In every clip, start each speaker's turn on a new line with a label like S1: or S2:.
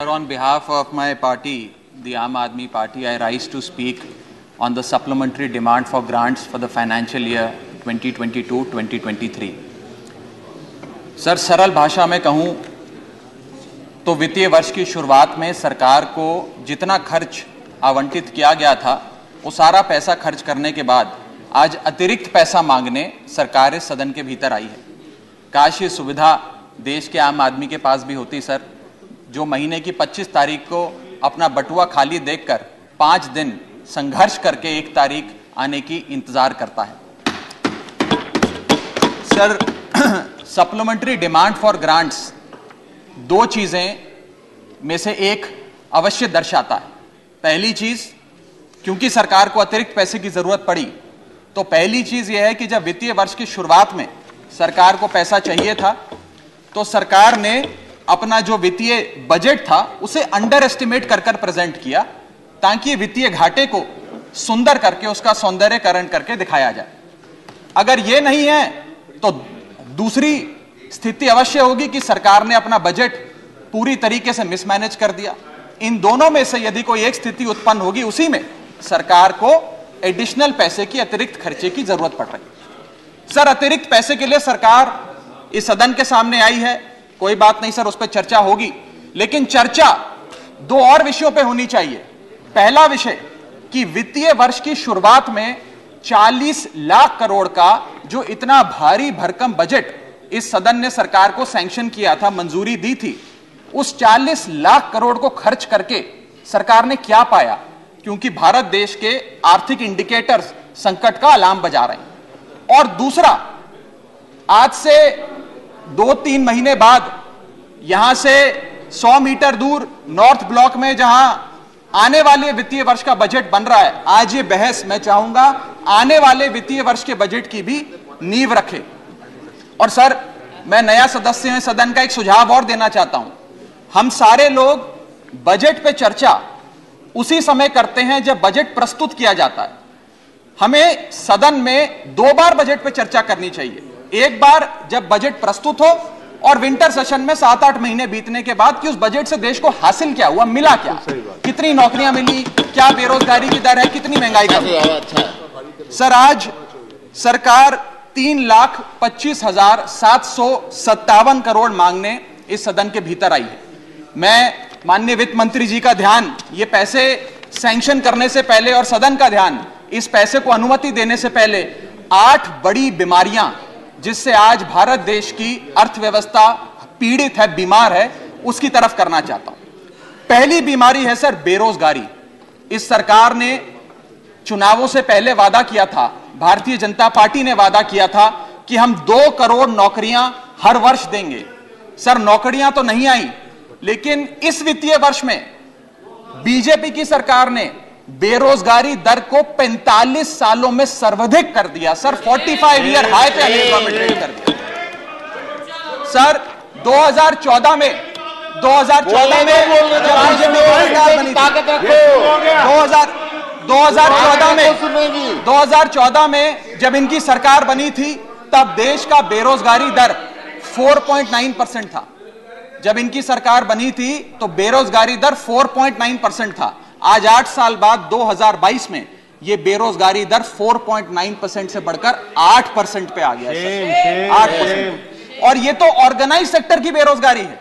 S1: on behalf of my party, the Aam Aadmi Party, I rise to speak on the supplementary demand for grants for the financial year 2022-2023. Sir, सरल भाषा में कहूं तो वित्तीय वर्ष की शुरुआत में सरकार को जितना खर्च आवंटित किया गया था वो सारा पैसा खर्च करने के बाद आज अतिरिक्त पैसा मांगने सरकार इस सदन के भीतर आई है। काश ये सुविधा देश के आम आदमी के पास भी होती सर, जो महीने की 25 तारीख को अपना बटुआ खाली देखकर 5 दिन संघर्ष करके 1 तारीख आने की इंतजार करता है। Sir, supplementary demand for grants 2 चीजें में से एक अवश्य दर्शाता है। पहली चीज, क्योंकि सरकार को अतिरिक्त पैसे की जरूरत पड़ी, तो पहली चीज यह है कि जब वित्तीय वर्ष की शुरुआत में सरकार को पैसा चाहिए था तो सरकार ने अपना जो वित्तीय बजट था उसे अंडर एस्टिमेट कर प्रेजेंट किया ताकि वित्तीय घाटे को सुंदर करके उसका सौंदर्यकरण करके दिखाया जाए। अगर यह नहीं है तो दूसरी स्थिति अवश्य होगी कि सरकार ने अपना बजट पूरी तरीके से मिसमैनेज कर दिया। इन दोनों में से यदि कोई एक स्थिति उत्पन्न होगी, उसी में सरकार को एडिशनल पैसे की अतिरिक्त खर्चे की जरूरत पड़ रही है। सर, अतिरिक्त पैसे के लिए सरकार इस सदन के सामने आई है, कोई बात नहीं सर, उस पर चर्चा होगी, लेकिन चर्चा 2 और विषयों पे होनी चाहिए। पहला विषय कि वित्तीय वर्ष की शुरुआत में 40 लाख करोड़ का जो इतना भारी भरकम बजट इस सदन ने सरकार को सैंक्शन किया था, मंजूरी दी थी, उस 40 लाख करोड़ को खर्च करके सरकार ने क्या पाया, क्योंकि भारत देश के आर्थिक इंडिकेटर्स संकट का अलार्म बजा रहे हैं। और दूसरा, आज से 2-3 महीने बाद यहां से 100 मीटर दूर नॉर्थ ब्लॉक में जहां आने वाले वित्तीय वर्ष का बजट बन रहा है, आज ये बहस मैं चाहूंगा आने वाले वित्तीय वर्ष के बजट की भी नींव रखे। और सर, मैं नया सदस्य हूं सदन का, एक सुझाव और देना चाहता हूं। हम सारे लोग बजट पे चर्चा उसी समय करते हैं जब बजट प्रस्तुत किया जाता है। हमें सदन में 2 बार बजट पे चर्चा करनी चाहिए। एक बार जब बजट प्रस्तुत हो और विंटर सेशन में 7-8 महीने बीतने के बाद कि उस बजट से देश को हासिल क्या हुआ, मिला क्या, कितनी नौकरियां मिली, क्या बेरोजगारी की दर है, कितनी महंगाई कम है। सर, आज सरकार 3,25,757 करोड़ मांगने इस सदन के भीतर आई है। मैं माननीय वित्त मंत्री जी का ध्यान ये पैसे सैंक्शन करने से पहले और सदन का ध्यान इस पैसे को अनुमति देने से पहले 8 बड़ी बीमारियां जिससे आज भारत देश की अर्थव्यवस्था पीड़ित है, बीमार है, उसकी तरफ करना चाहता हूं। पहली बीमारी है सर बेरोजगारी। इस सरकार ने चुनावों से पहले वादा किया था, भारतीय जनता पार्टी ने वादा किया था कि हम 2 करोड़ नौकरियां हर वर्ष देंगे। सर, नौकरियां तो नहीं आई, लेकिन इस वित्तीय वर्ष में बीजेपी की सरकार ने बेरोजगारी दर को 45 सालों में सर्वाधिक कर दिया। सर, 45 ईयर हाई पे अनएम्प्लॉयमेंट रेट कर दिया। सर, 2014 में जब बीजेपी की सरकार बनी थी, 2014 में जब इनकी सरकार बनी थी, तब देश का बेरोजगारी दर 4.9% था। जब इनकी सरकार बनी थी तो बेरोजगारी दर 4.9% था। आज 8 साल बाद 2022 में यह बेरोजगारी दर 4.9% से बढ़कर 8% पे आ गया है। 8%। और यह तो ऑर्गेनाइज सेक्टर की बेरोजगारी है।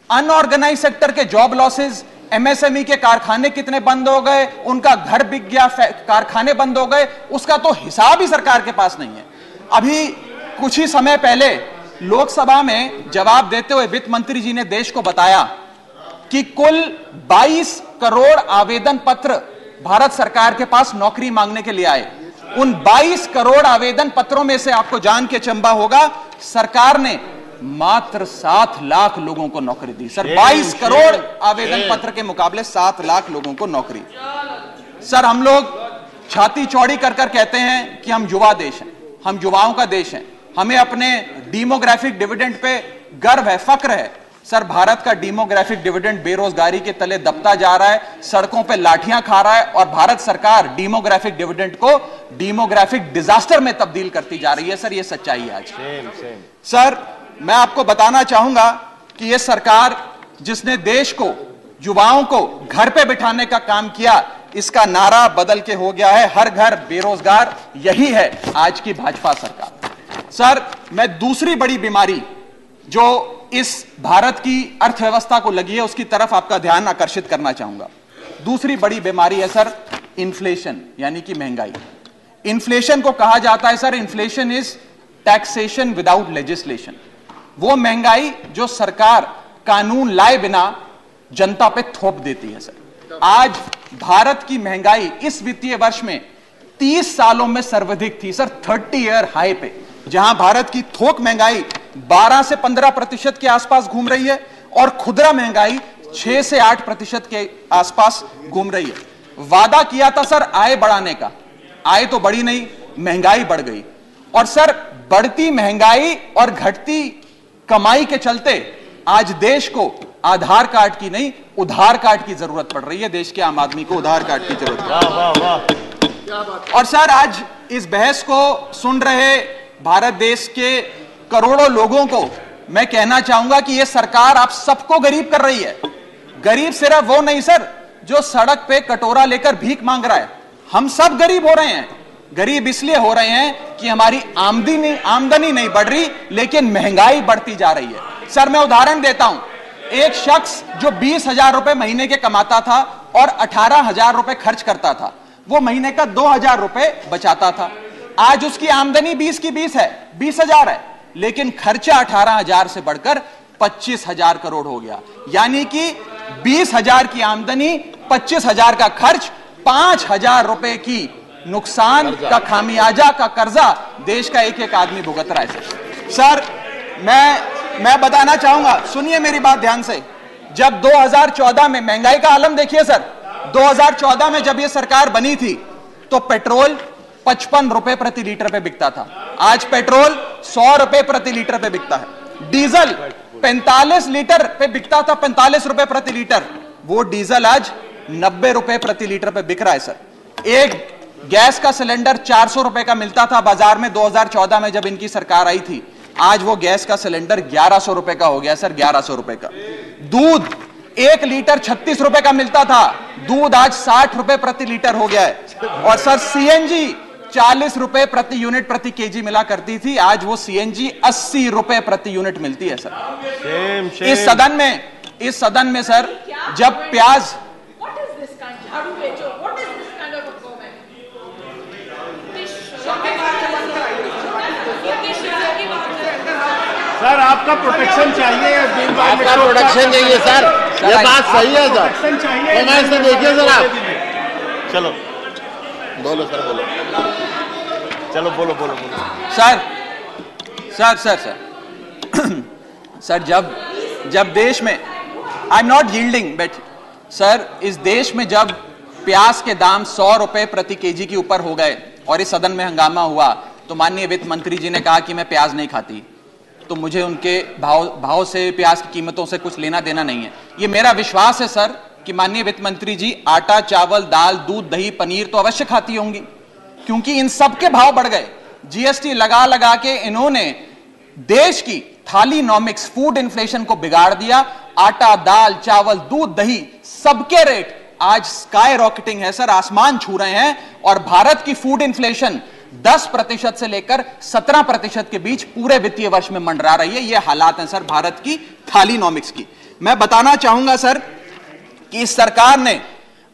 S1: अनऑर्गेनाइज सेक्टर के जॉब लॉसेस, एमएसएमई के कारखाने कितने बंद हो गए, उनका घर बिक गया, कारखाने बंद हो गए, उसका तो हिसाब ही सरकार के पास नहीं है। अभी कुछ ही समय पहले लोकसभा में जवाब देते हुए वित्त मंत्री जी ने देश को बताया कि कुल 22 करोड़ आवेदन पत्र भारत सरकार के पास नौकरी मांगने के लिए आए। उन 22 करोड़ आवेदन पत्रों में से आपको जान के चंबा होगा, सरकार ने मात्र 7 लाख लोगों को नौकरी दी। सर, 22 करोड़ आवेदन पत्र के मुकाबले 7 लाख लोगों को नौकरी। सर, हम लोग छाती चौड़ी कर कहते हैं कि हम युवा देश हैं, हम युवाओं का देश है, हमें अपने डेमोग्राफिक डिविडेंड पे गर्व है, फक्र है। सर, भारत का डेमोग्राफिक डिविडेंड बेरोजगारी के तले दबता जा रहा है, सड़कों पे लाठियां खा रहा है और भारत सरकार डेमोग्राफिक डिविडेंड को डेमोग्राफिक डिजास्टर में तब्दील करती जा रही है। सर, ये सच्चाई है आज। सर, मैं आपको बताना चाहूंगा कि यह सरकार जिसने देश को युवाओं को घर पे बिठाने का काम किया, इसका नारा बदल के हो गया है हर घर बेरोजगार। यही है आज की भाजपा सरकार। सर, मैं दूसरी बड़ी बीमारी जो इस भारत की अर्थव्यवस्था को लगी है उसकी तरफ आपका ध्यान आकर्षित करना चाहूंगा। दूसरी बड़ी बीमारी है सर इन्फ्लेशन, यानी कि महंगाई। इन्फ्लेशन को कहा जाता है sir, inflation is taxation without legislation. वो महंगाई जो सरकार कानून लाए बिना जनता पे थोप देती है सर। आज भारत की महंगाई इस वित्तीय वर्ष में 30 सालों में सर्वाधिक थी सर, 30 ईयर हाई पे, जहां भारत की थोक महंगाई 12 से 15% के आसपास घूम रही है और खुदरा महंगाई 6 से 8% के आसपास घूम रही है। वादा किया था सर आय बढ़ाने का, आय तो बढ़ी नहीं, महंगाई बढ़ गई। और सर बढ़ती महंगाई और घटती कमाई के चलते आज देश को आधार कार्ड की नहीं उधार कार्ड की जरूरत पड़ रही है। देश के आम आदमी को उधार कार्ड की जरूरत है। और सर आज इस बहस को सुन रहे भारत देश के करोड़ों लोगों को मैं कहना चाहूंगा कि यह सरकार आप सबको गरीब कर रही है। गरीब सिर्फ वो नहीं सर जो सड़क पे कटोरा लेकर भीख मांग रहा है, हम सब गरीब हो रहे हैं। गरीब इसलिए हो रहे हैं कि हमारी आमदनी नहीं बढ़ रही, लेकिन महंगाई बढ़ती जा रही है। सर मैं उदाहरण देता हूं, एक शख्स जो 20,000 रुपए महीने के कमाता था और 18,000 रुपए खर्च करता था, वो महीने का 2,000 रुपए बचाता था। आज उसकी आमदनी 20 की 20 है, 20,000 है, लेकिन खर्चा 18,000 से बढ़कर 25,000 करोड़ हो गया। यानी कि 20,000 की आमदनी, 25,000 का खर्च, 5,000 रुपए की नुकसान का खामियाजा का कर्जा देश का एक एक आदमी भुगत रहा है। सर मैं बताना चाहूंगा, सुनिए मेरी बात ध्यान से। जब 2014 में महंगाई का आलम देखिए सर, 2014 में जब यह सरकार बनी थी तो पेट्रोल 55 रुपए प्रति लीटर पे बिकता था, आज पेट्रोल 100 रुपए प्रति लीटर पे बिकता है। डीजल 45 लीटर पे बिकता था, 45 रुपए प्रति लीटर, वो डीजल आज 90 रुपए प्रति लीटर पे बिक रहा है सर। एक गैस का सिलेंडर 400 रुपए का मिलता था बाजार में 2014 में जब इनकी सरकार आई थी, आज वो गैस का सिलेंडर 1100 रुपए का हो गया सर, 1100 रुपए का। दूध 1 लीटर 36 रुपए का मिलता था, दूध आज 60 रुपए प्रति लीटर हो गया है। और सर सीएनजी 40 रुपए प्रति यूनिट प्रति केजी मिला करती थी, आज वो सीएनजी 80 रुपए प्रति यूनिट मिलती है सर। इस सदन में सर जब प्याज
S2: सर आपका प्रोटेक्शन चाहिए,
S3: आपका प्रोटेक्शन चाहिए सर, ये बात सही है सर, कमेंट से देखिए सर आप।
S2: चलो
S3: बोलो सर, बोलो,
S2: चलो बोलो बोलो बोलो
S1: sir sir sir sir sir जब देश में, I am not yielding but sir, इस देश में जब प्याज के दाम 100 रुपए प्रति केजी के ऊपर हो गए और इस सदन में हंगामा हुआ तो माननीय वित्त मंत्री जी ने कहा कि मैं प्याज नहीं खाती, तो मुझे उनके भाव से, प्याज की कीमतों से कुछ लेना देना नहीं है। ये मेरा विश्वास है सर कि माननीय वित्त मंत्री जी आटा, चावल, दाल, दूध, दही, पनीर तो अवश्य खाती होंगी, क्योंकि इन सब के भाव बढ़ गए। जीएसटी लगा लगा के इन्होंने देश की थालीनॉमिक्स, फूड इन्फ्लेशन को बिगाड़ दिया। आटा, दाल, चावल, दूध, दही, सबके रेट आज स्काई रॉकेटिंग है सर, आसमान छू रहे हैं। और भारत की फूड इन्फ्लेशन 10% से लेकर 17% के बीच पूरे वित्तीय वर्ष में मंडरा रही है। ये हालात हैं सर भारत की थालीनॉमिक्स की। मैं बताना चाहूंगा सर कि इस सरकार ने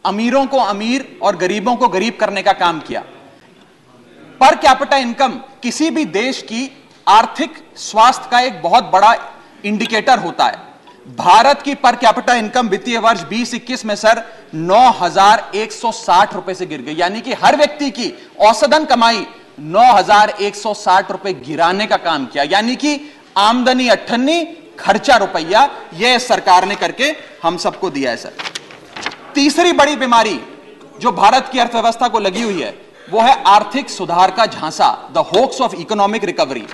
S1: अमीरों को अमीर और गरीबों को गरीब करने का काम किया। पर कैपिटा इनकम किसी भी देश की आर्थिक स्वास्थ्य का एक बहुत बड़ा इंडिकेटर होता है। भारत की पर कैपिटा इनकम वित्तीय वर्ष 2021 में सर 9,160 रुपए से गिर गई, यानी कि हर व्यक्ति की औसतन कमाई 9,160 रुपए गिराने का काम किया। यानी कि आमदनी 98, खर्चा रुपया, यह सरकार ने करके हम सबको दिया है सर। तीसरी बड़ी बीमारी जो भारत की अर्थव्यवस्था को लगी हुई है वो है आर्थिक सुधार का झांसा, the hoax of economic recovery.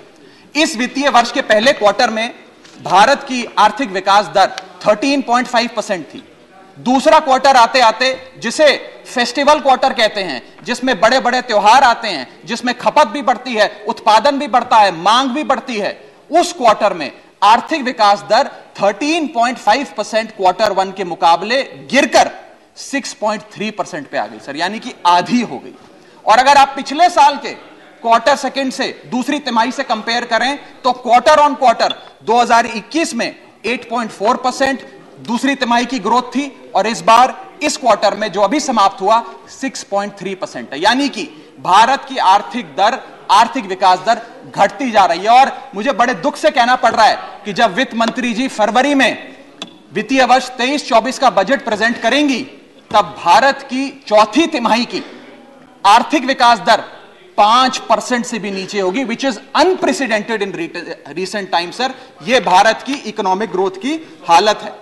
S1: इस वित्तीय वर्ष के पहले क्वार्टर में भारत की आर्थिक विकास दर 13.5% थी। दूसरा क्वार्टर आते आते, जिसे फेस्टिवल क्वार्टर कहते हैं, जिसमें बड़े बड़े त्योहार आते हैं, जिसमें खपत भी बढ़ती है, उत्पादन भी बढ़ता है, मांग भी बढ़ती है, उस क्वार्टर में आर्थिक विकास दर 13.5% Q1 के मुकाबले गिरकर 6.3% पे आ गई सर, यानी कि आधी हो गई। और अगर आप पिछले साल के क्वार्टर सेकंड से दूसरी तिमाही से कंपेयर करें तो क्वार्टर ऑन क्वार्टर 2021 में 8.4% दूसरी तिमाही की ग्रोथ थी, और इस बार इस क्वार्टर में जो अभी समाप्त हुआ 6.3% है, यानी कि भारत की आर्थिक विकास दर घटती जा रही है। और मुझे बड़े दुख से कहना पड़ रहा है कि जब वित्त मंत्री जी फरवरी में वित्तीय वर्ष 23-24 का बजट प्रेजेंट करेंगी, तब भारत की चौथी तिमाही की आर्थिक विकास दर 5% से भी नीचे होगी, which is unprecedented in recent time sir. यह भारत की इकोनॉमिक ग्रोथ की हालत है।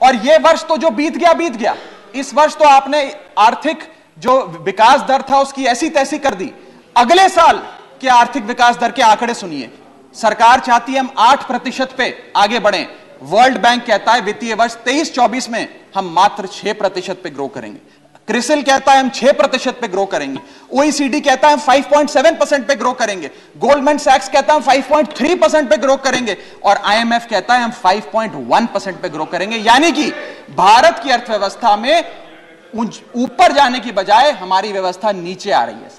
S1: और यह वर्ष तो जो बीत गया, इस वर्ष तो आपने आर्थिक जो विकास दर था उसकी ऐसी तैसी कर दी। अगले साल के आर्थिक विकास दर के आंकड़े सुनिए। सरकार चाहती है हम 8% पे आगे बढ़ें। वर्ल्ड बैंक कहता है वित्तीय वर्ष 23-24 में हम मात्र 6% पे ग्रो करेंगे। क्रिसिल कहता है हम 6% पे ग्रो करेंगे। ओईसीडी कहता है हम 5.7% पे ग्रो करेंगे। गोल्डमैन सैक्स कहता है हम 5.3% पे ग्रो करेंगे, और आईएमएफ कहता है हम 5.1% पे ग्रो करेंगे। यानी कि भारत की अर्थव्यवस्था में ऊपर जाने की बजाय हमारी व्यवस्था नीचे आ रही है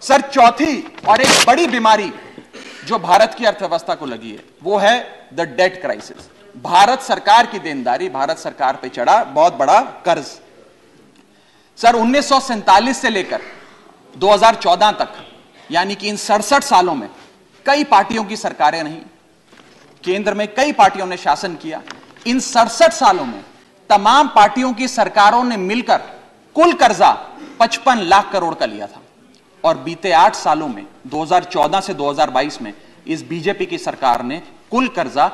S1: सर। चौथी और एक बड़ी बीमारी जो भारत की अर्थव्यवस्था को लगी है वो है द डेट क्राइसिस। भारत सरकार की देनदारी, भारत सरकार पे चढ़ा बहुत बड़ा कर्ज। सर 1947 से लेकर 2014 तक, यानी कि इन 67 सालों में कई पार्टियों की सरकारें रहीं, केंद्र में कई पार्टियों ने शासन किया। इन 67 सालों में तमाम पार्टियों की सरकारों ने मिलकर कुल कर्जा 55 लाख करोड़ का लिया था, और बीते 8 सालों में 2014 से 2022 में इस बीजेपी की सरकार ने कुल कर्जा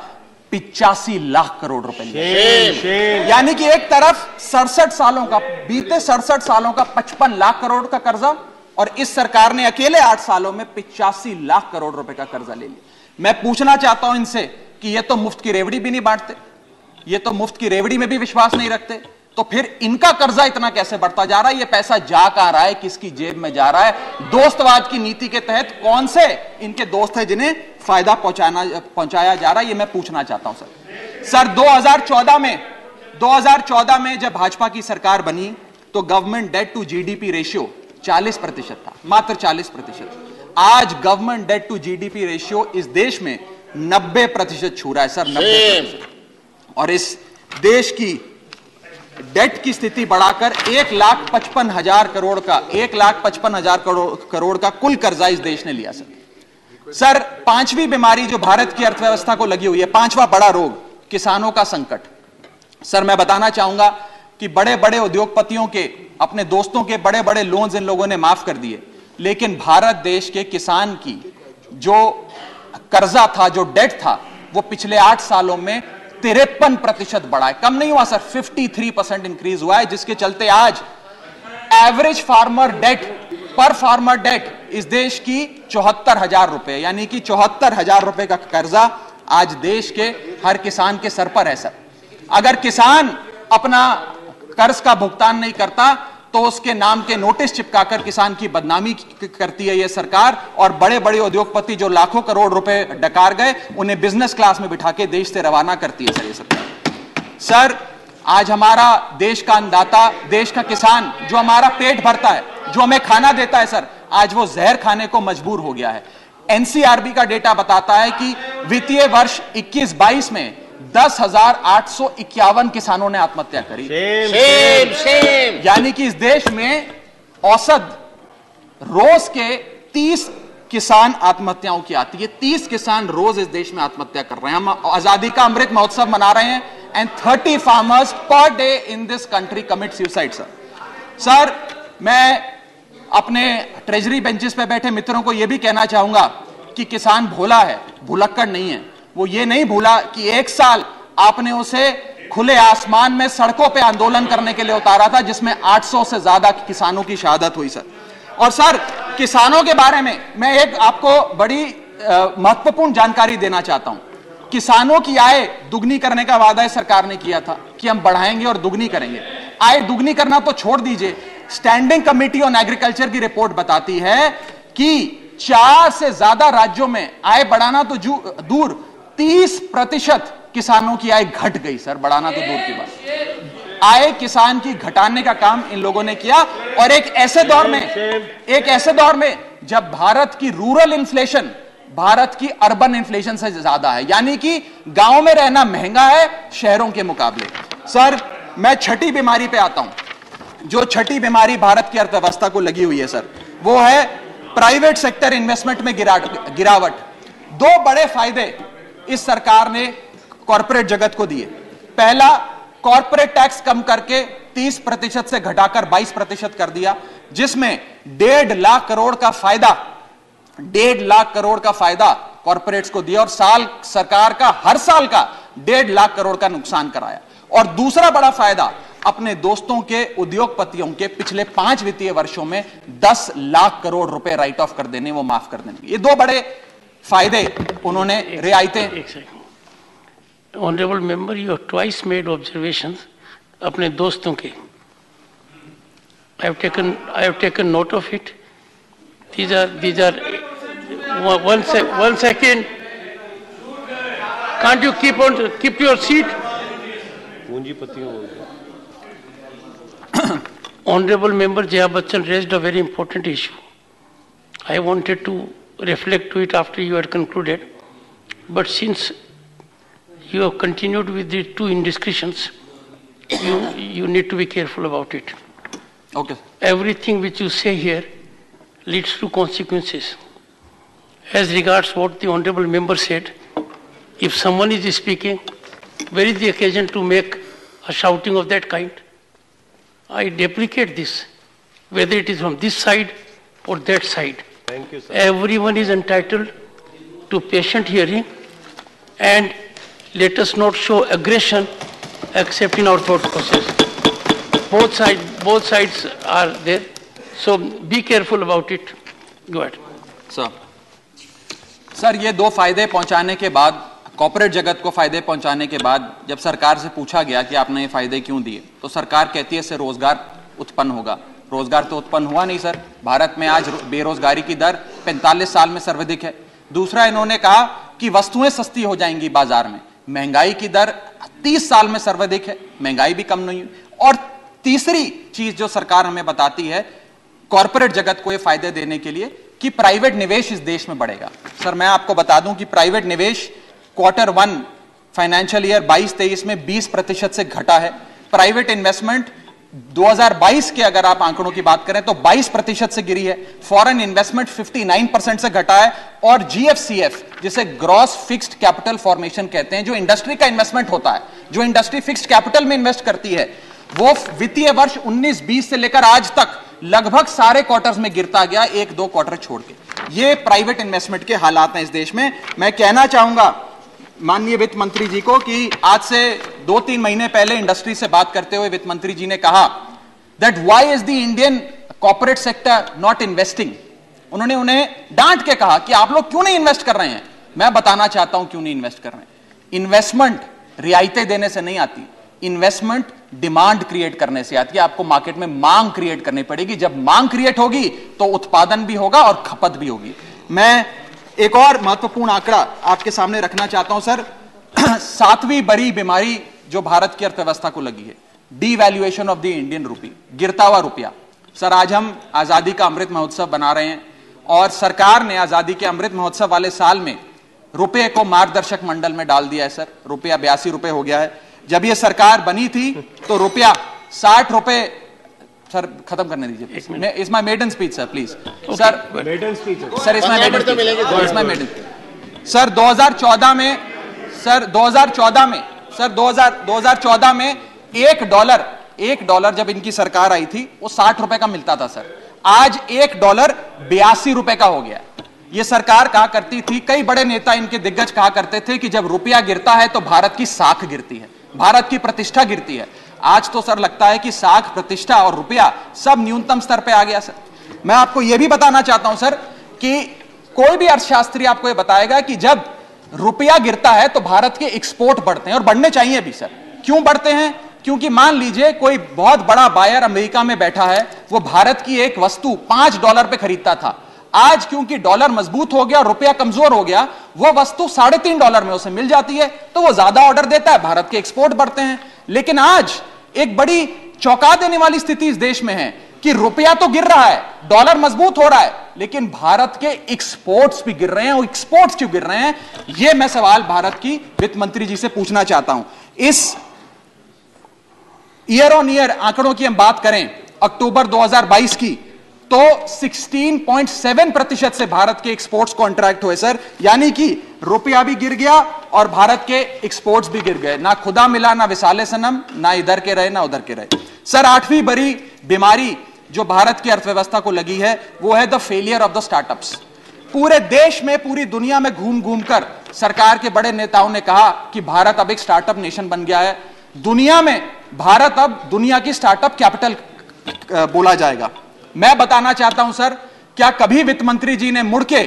S1: 85 लाख करोड़ रुपए लिया। यानी कि एक तरफ 67 सालों का, बीते 67 सालों का 55 लाख करोड़ का कर्जा, और इस सरकार ने अकेले 8 सालों में 85 लाख करोड़ रुपए का कर्जा ले लिया। मैं पूछना चाहता हूं इनसे कि ये तो मुफ्त की रेवड़ी भी नहीं बांटते, ये तो मुफ्त की रेवड़ी में भी विश्वास नहीं रखते, तो फिर इनका कर्जा इतना कैसे बढ़ता जा रहा है? ये पैसा जा कहां रहा है, किसकी जेब में जा रहा है? दोस्तवाद की नीति के तहत कौन से इनके दोस्त हैं जिन्हें फायदा पहुंचाया जा रहा है? ये मैं पूछना चाहता हूं सर 2014 में जब भाजपा की सरकार बनी तो government debt to GDP ratio 40% था, मात्र 40%। आज government debt to GDP ratio इस देश में 90% छू रहा है सर, 90%। और इस देश की डेट की स्थिति बढ़ाकर 1,55,000 करोड़ का कुल कर्जा इस देश ने लिया सर। पांचवी बीमारी जो भारत की अर्थव्यवस्था को लगी हुई है, पांचवा बड़ा रोग, किसानों का संकट। सर मैं बताना चाहूंगा कि बड़े बड़े उद्योगपतियों के, अपने दोस्तों के बड़े बड़े लोन्स इन लोगों ने माफ कर दिए, लेकिन भारत देश के किसान की जो कर्जा था, जो डेट था, वो पिछले 8 सालों में 53% बढ़ा है, कम नहीं हुआ सर, 53% इंक्रीज हुआ है, जिसके चलते आज एवरेज फार्मर डेट, पर फार्मर डेट इस देश की 74,000 रुपए, यानी कि 74,000 रुपए का कर्जा आज देश के हर किसान के सर पर है सर। अगर किसान अपना कर्ज का भुगतान नहीं करता तो उसके नाम के नोटिस चिपकाकर किसान की बदनामी करती है यह सरकार, और बड़े बड़े उद्योगपति जो लाखों करोड़ रुपए डकार गए उन्हें बिजनेस क्लास में बिठा के देश से रवाना करती है सर ये सरकार। सर आज हमारा देश का अन्नदाता, देश का किसान जो हमारा पेट भरता है, जो हमें खाना देता है सर, आज वो जहर खाने को मजबूर हो गया है। एनसीआरबी का डेटा बताता है कि वित्तीय वर्ष 21-22 में 10,851 किसानों ने आत्महत्या करी। यानी कि इस देश में औसत रोज के 30 किसान आत्महत्याओं की आती है, 30 किसान रोज इस देश में आत्महत्या कर रहे हैं। हम आजादी का अमृत महोत्सव मना रहे हैं, and 30 farmers per day in this country commit suicide sir. मैं अपने ट्रेजरी बेंचेस पे बैठे मित्रों को यह भी कहना चाहूंगा कि किसान भोला है, भुलक्कड़ नहीं है। वो ये नहीं भूला कि 1 साल आपने उसे खुले आसमान में सड़कों पे आंदोलन करने के लिए उतारा था, जिसमें 800 से ज्यादा किसानों की शहादत हुई सर। और सर किसानों के बारे में मैं एक आपको बड़ी महत्वपूर्ण जानकारी देना चाहता हूं। किसानों की आय दुगनी करने का वादा सरकार ने किया था कि हम बढ़ाएंगे और दुगनी करेंगे। आय दुगनी करना तो छोड़ दीजिए, स्टैंडिंग कमेटी ऑन एग्रीकल्चर की रिपोर्ट बताती है कि 4 से ज्यादा राज्यों में आय बढ़ाना तो दूर, 30% किसानों की आय घट गई सर, बढ़ाना तो दूर की बात। आय किसान की घटाने का काम इन लोगों ने किया, और एक ऐसे दौर में जब भारत की रूरल इन्फ्लेशन भारत की अर्बन इन्फ्लेशन से ज्यादा है, यानी कि गांव में रहना महंगा है शहरों के मुकाबले। सर मैं छठी बीमारी पे आता हूं। जो छठी बीमारी भारत की अर्थव्यवस्था को लगी हुई है सर, वो है प्राइवेट सेक्टर इन्वेस्टमेंट में गिरावट। दो बड़े फायदे इस सरकार ने कॉर्पोरेट जगत को दिए। पहला, कॉर्पोरेट टैक्स कम करके 30% से घटाकर 22% कर दिया, जिसमें 1.5 लाख करोड़ का फायदा 1.5 लाख करोड़ का फायदा कॉर्पोरेट्स को दिया, और सरकार का हर साल का 1.5 लाख करोड़ का नुकसान कराया। और दूसरा बड़ा फायदा, अपने दोस्तों के उद्योगपतियों के पिछले 5 वित्तीय वर्षों में 10 लाख करोड़ रुपए राइट ऑफ कर देने, वो माफ कर देने। ये दो बड़े फायदे उन्होंने रियायतें।
S4: Honourable member, you have twice made observations अपने दोस्तों के। I have taken note of it. These are one second. Can't you keep your seat? Honorable member Jaya Bachchan raised a very important issue. I wanted to reflect to it after you had concluded, but since you have continued with the two indiscretions, you need to be careful about it.
S1: Okay.
S4: Everything which you say here leads to consequences. As regards what the honorable member said, if someone is speaking, where is the occasion to make a shouting of that kind? I deprecate this, whether it is from this side or that side.
S2: Thank you, sir.
S4: Everyone is entitled to patient hearing, and let us not show aggression except in our thought process. Both sides are there. So be careful about it. Go ahead.
S1: Sir ये दो फायदे पहुंचाने के बाद, corporate जगत को फायदे पहुंचाने के बाद, जब सरकार से पूछा गया कि आपने ये फायदे क्यों दिए, तो सरकार कहती है इससे रोजगार उत्पन्न होगा। रोजगार तो उत्पन्न हुआ नहीं सर। भारत में आज बेरोजगारी की दर 45 साल में सर्वाधिक है। दूसरा, इन्होंने कहा कि वस्तुएं सस्ती हो जाएंगी बाजार में। महंगाई की दर 30 साल में सर्वाधिक है, महंगाई भी कम नहीं हुई। और तीसरी चीज जो सरकार हमें बताती है कॉर्पोरेट जगत को ये फायदे देने के लिए, कि प्राइवेट निवेश इस देश में बढ़ेगा। सर मैं आपको बता दूं कि प्राइवेट निवेश Q1 फाइनेंशियल ईयर 22-23 में 20% से घटा है। प्राइवेट इन्वेस्टमेंट 2022 के अगर आप आंकड़ों की बात करें तो 22% से गिरी है। फॉरेन इन्वेस्टमेंट 59% से घटा है। और GFCF, जिसे ग्रॉस फिक्स्ड कैपिटल फॉर्मेशन कहते हैं, जो इंडस्ट्री का इन्वेस्टमेंट होता है, जो इंडस्ट्री फिक्स्ड कैपिटल में इन्वेस्ट करती है, वो वित्तीय वर्ष 19-20 से लेकर आज तक लगभग सारे क्वार्टर्स में गिरता गया, 1-2 क्वार्टर छोड़ के। ये प्राइवेट इन्वेस्टमेंट के हालात हैं इस देश में। मैं कहना चाहूंगा माननीय वित्त मंत्री जी को कि आज से 2-3 महीने पहले इंडस्ट्री से बात करते हुए वित्त मंत्री जी ने कहा that why is the Indian corporate sector not investing. उन्होंने उन्हें डांट के कहा कि आप लोग क्यों नहीं इन्वेस्ट कर रहे हैं। मैं बताना चाहता हूं क्यों नहीं इन्वेस्ट कर रहे हैं। इन्वेस्टमेंट रियायतें देने से नहीं आती, इन्वेस्टमेंट डिमांड क्रिएट करने से आती है। आपको मार्केट में मांग क्रिएट करनी पड़ेगी। जब मांग क्रिएट होगी तो उत्पादन भी होगा और खपत भी होगी। मैं एक और महत्वपूर्ण आंकड़ा आपके सामने रखना चाहता हूं सर। 7वीं बड़ी बीमारी जो भारत की अर्थव्यवस्था को लगी है, devaluation of the Indian rupee, गिरता हुआ रुपया। सर आज हम आजादी का अमृत महोत्सव बना रहे हैं और सरकार ने आजादी के अमृत महोत्सव वाले साल में रुपये को मार्गदर्शक मंडल में डाल दिया है। सर रुपया 82 रुपये हो गया है। जब ये सरकार बनी थी तो रुपया 60 रुपये। सर खत्म करने दीजिए। Is my maiden speech sir please. Sir
S2: maiden speech
S1: sir is my maiden sir 2014 में सर 2014 में $1 जब इनकी सरकार आई थी वो 60 रुपए का मिलता था सर। आज $1 82 रुपए का हो गया। ये सरकार कहा करती थी, कई बड़े नेता इनके दिग्गज कहा करते थे कि जब रुपया गिरता है तो भारत की साख गिरती है, भारत की प्रतिष्ठा गिरती है। आज तो सर लगता है कि साख, प्रतिष्ठा और रुपया सब न्यूनतम स्तर पे आ गया सर। मैं आपको यह भी बताना चाहता हूं सर कि कोई भी अर्थशास्त्री आपको यह बताएगा कि जब रुपया गिरता है तो भारत के एक्सपोर्ट बढ़ते हैं और बढ़ने चाहिए भी सर। क्यों बढ़ते हैं? क्योंकि मान लीजिए कोई बहुत बड़ा बायर अमेरिका में बैठा है, वो भारत की एक वस्तु $5 पे खरीदता था, आज क्योंकि डॉलर मजबूत हो गया, रुपया कमजोर हो गया, वो वस्तु $3.5 में उसे मिल जाती है, तो वो ज्यादा ऑर्डर देता है, भारत के एक्सपोर्ट बढ़ते हैं। लेकिन आज एक बड़ी चौंका देने वाली स्थिति इस देश में है कि रुपया तो गिर रहा है, डॉलर मजबूत हो रहा है, लेकिन भारत के एक्सपोर्ट्स भी गिर रहे हैं। और एक्सपोर्ट्स क्यों गिर रहे हैं, यह मैं सवाल भारत की वित्त मंत्री जी से पूछना चाहता हूं। इस ईयर ऑन ईयर आंकड़ों की हम बात करें अक्टूबर 2022 की, तो 16.7% से भारत के एक्सपोर्ट्स कॉन्ट्रैक्ट हुए सर, यानी कि रुपया भी गिर गया और भारत के एक्सपोर्ट्स भी गिर गए। ना खुदा मिला ना विसाले सनम, ना इधर के रहे ना उधर के रहे। सर, 8वीं बड़ी बीमारी जो भारत की अर्थव्यवस्था को लगी है वो है the failure of the startups. पूरे देश में, पूरी दुनिया में घूम घूम कर सरकार के बड़े नेताओं ने कहा कि भारत अब एक स्टार्टअप नेशन बन गया है, दुनिया में भारत अब दुनिया की स्टार्टअप कैपिटल बोला जाएगा। मैं बताना चाहता हूं सर, क्या कभी वित्त मंत्री जी ने मुड़ के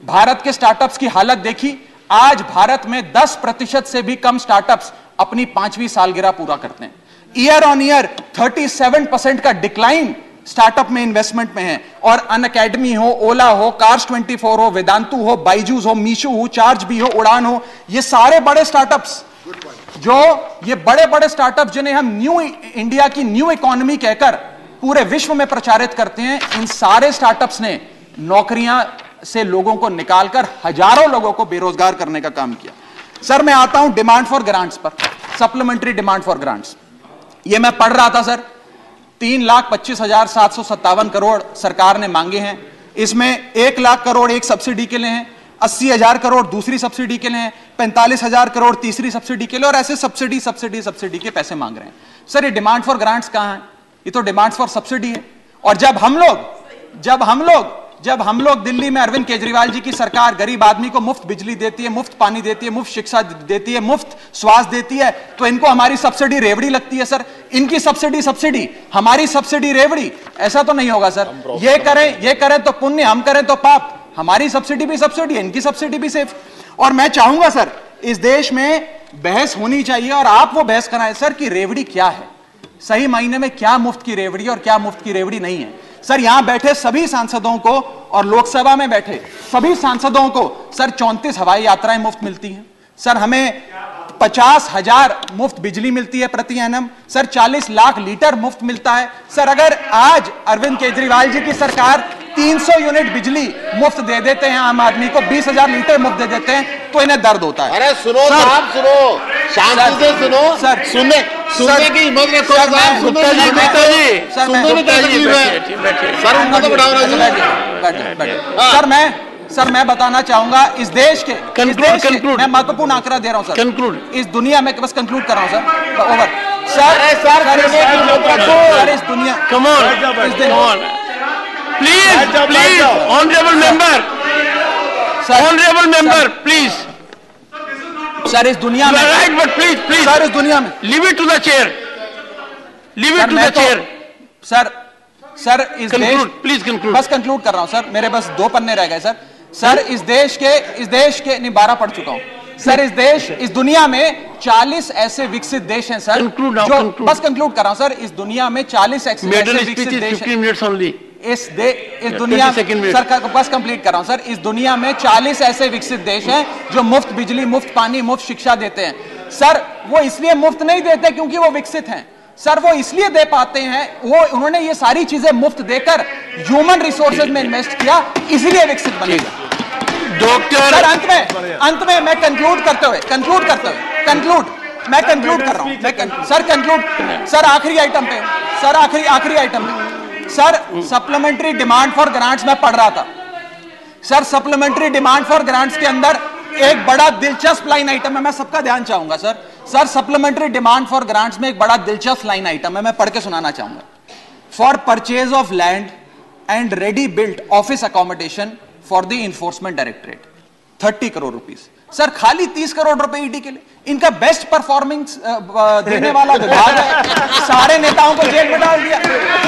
S1: भारत के स्टार्टअप्स की हालत देखी? आज भारत में 10% से भी कम स्टार्टअप्स अपनी 5वीं सालगिरह पूरा करते हैं। ईयर ऑन ईयर 37% का डिक्लाइन स्टार्टअप में इन्वेस्टमेंट में है। और अनअकैडमी हो, ओला हो, कार्स 24 हो, वेदांतु हो, बाइजूस हो, मीशो हो, चार्ज भी हो, उड़ान हो, ये सारे बड़े स्टार्टअप्स, जो ये बड़े बड़े स्टार्टअप्स जिन्हें हम न्यू इंडिया की न्यू इकोनॉमी कहकर पूरे विश्व में प्रचारित करते हैं, इन सारे स्टार्टअप्स ने नौकरियां से लोगों को निकालकर हजारों लोगों को बेरोजगार करने का काम किया। सर, मैं आता हूं डिमांड फॉर ग्रांट्स पर, सप्लीमेंट्री डिमांड फॉर ग्रांट्स। ये मैं पढ़ रहा था सर, 3,25,757 करोड़ सरकार ने मांगे हैं। इसमें 1 लाख करोड़ एक सब्सिडी के लिए हैं, 80,000 करोड़ दूसरी सब्सिडी के लिए हैं, 45,000 करोड़ तीसरी सब्सिडी के लिए, और ऐसे सब्सिडी के पैसे मांग रहे हैं। सर, ये डिमांड फॉर ग्रांट्स कहां है? ये तो डिमांड फॉर सब्सिडी है। और जब हम लोग दिल्ली में अरविंद केजरीवाल जी की सरकार गरीब आदमी को मुफ्त बिजली देती है, मुफ्त पानी देती है, मुफ्त शिक्षा देती है, मुफ्त स्वास्थ्य देती है, तो इनको हमारी सब्सिडी रेवड़ी लगती है सर। इनकी सब्सिडी, हमारी सब्सिडी रेवड़ी, ऐसा तो नहीं होगा सर। ये करें तो पुण्य, हम करें तो पाप। हमारी सब्सिडी भी सब्सिडी है, इनकी सब्सिडी भी सेफ। और मैं चाहूंगा सर, इस देश में बहस होनी चाहिए और आप वो बहस कराएं सर कि रेवड़ी क्या है, सही मायने में क्या मुफ्त की रेवड़ी और क्या मुफ्त की रेवड़ी नहीं है। सर, यहां बैठे सभी सांसदों को और लोकसभा में बैठे सभी सांसदों को सर 34 हवाई यात्राएं मुफ्त मिलती हैं। सर, हमें 50,000 मुफ्त बिजली मिलती है प्रति एनम। सर, 40 लाख लीटर मुफ्त मिलता है। सर, अगर आज अरविंद केजरीवाल जी की सरकार 300 यूनिट बिजली मुफ्त दे देते हैं आम आदमी को, 20,000 लीटर मुफ्त दे देते हैं, तो इन्हें दर्द होता है।
S3: अरे सुनो साहब, सुनो, शांति से सुनो सर, सुनने की हिम्मत रखो सर,
S1: सर मैं बताना चाहूंगा इस देश के, मैं महत्वपूर्ण आंकड़ा दे रहा हूं सर, इस दुनिया में, बस कंक्लूड कर रहा हूं सर, ओवर सर, इस दुनिया,
S4: please honourable member please
S1: sir, इस दुनिया में,
S4: राइट, बट प्लीज
S1: सर, इस दुनिया में
S4: leave it to the chair,
S1: sir, इस देश,
S4: प्लीज कंक्लूड,
S1: बस कंक्लूड कर रहा हूं सर, मेरे बस 2 पन्ने रह गए सर। सर, इस देश के नहीं, 12 पढ़ चुका हूं सर। इस दुनिया में 40 ऐसे विकसित देश हैं सर, बस कंक्लूड कर रहा हूं सर, इस दुनिया में 40 ऐसे विकसित देश हैं, इस दुनिया सर, बस कंप्लीट कर रहा हूं सर, इस दुनिया में 40 ऐसे विकसित देश हैं जो मुफ्त बिजली, मुफ्त पानी, मुफ्त शिक्षा देते हैं। सर, वो इसलिए मुफ्त नहीं देते क्योंकि वो विकसित हैं सर, वो इसलिए दे पाते हैं, उन्होंने ये सारी चीजें मुफ्त देकर ह्यूमन रिसोर्सेज में इन्वेस्ट किया, इसलिए विकसित बने। डॉक्टर सर, अंत में मैं कंक्लूड करते हुए मैं कंक्लूड कर रहा हूं सर, आखिरी आइटम पे sir, supplementary demand for grants में पढ़ रहा था sir. Supplementary demand for grants के अंदर एक बड़ा दिलचस्प लाइन आइटम है, मैं सबका ध्यान चाहूंगा sir. Supplementary demand for grants में एक बड़ा दिलचस्प लाइन आइटम है, मैं पढ़ के सुनाना चाहूंगा। For purchase of land and ready built office accommodation for the enforcement directorate 30 crore rupees. Sir, खाली 30 करोड़ रुपए ईडी के लिए। इनका बेस्ट परफॉर्मेंस देने वाला विभाग है, सारे नेताओं को जेल में डाल दिया।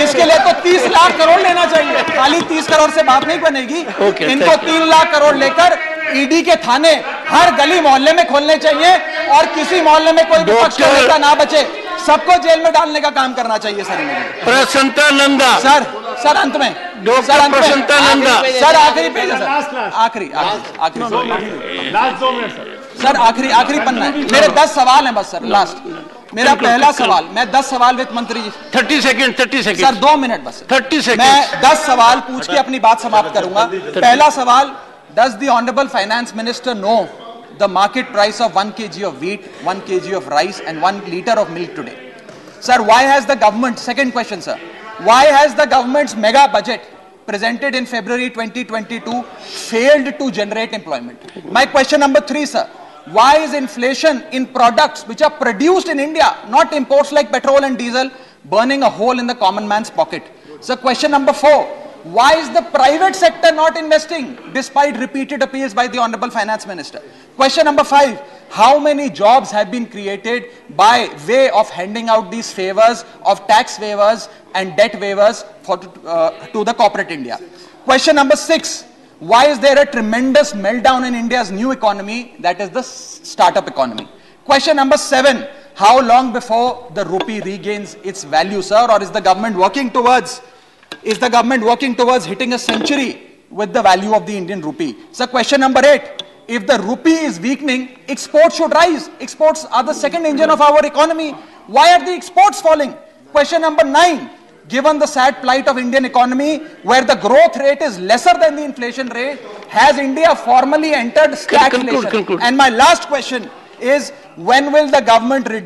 S1: इसके लिए तो 30 लाख करोड़ लेना चाहिए, खाली 30 करोड़ से बात नहीं बनेगी। इनको 3 लाख करोड़ लेकर ईडी के थाने हर गली मोहल्ले में खोलने चाहिए और किसी मोहल्ले में कोई विपक्ष का नेता ना बचे, सबको जेल में डालने का काम करना चाहिए सर।
S4: प्रसन्नता नंदा
S1: सर अंत में
S4: डॉक्टर प्रसन्नता नंदा
S1: सर आखिरी पेज है सर
S2: लास्ट
S1: आखिरी
S2: लास्ट 2 मिनट सर
S1: सर आखिरी पन्ना है मेरे 10 सवाल हैं बस सर लास्ट मेरा पहला सवाल मैं 10 सवाल वित्त मंत्री जी
S4: 30 सेकंड
S1: सर 2 मिनट बस
S4: 30 सेकंड
S1: मैं 10 सवाल पूछ के अपनी बात समाप्त करूंगा पहला सवाल does the honourable finance minister know the market price of 1 kg of wheat 1 kg of rice and 1 liter of milk today sir why has the government second question sir why has the government's mega budget presented in February 2022 failed to generate employment my question number 3 sir why is inflation in products which are produced in India not imports like petrol and diesel burning a hole in the common man's pocket so question number 4 why is the private sector not investing despite repeated appeals by the honorable finance minister question number 5 how many jobs have been created by way of handing out these favors of tax waivers and debt waivers to the corporate India question number 6 why is there a tremendous meltdown in India's new economy that is the startup economy question number 7 how long before the rupee regains its value sir or is the government working towards hitting a century with the value of the Indian rupee so question number 8 if the rupee is weakening exports should rise exports are the second engine of our economy why are the exports falling question number 9 given the sad plight of Indian economy where the growth rate is lesser than the inflation rate has India formally entered stagflation
S4: conclude.
S1: and my last question is when will the government reduce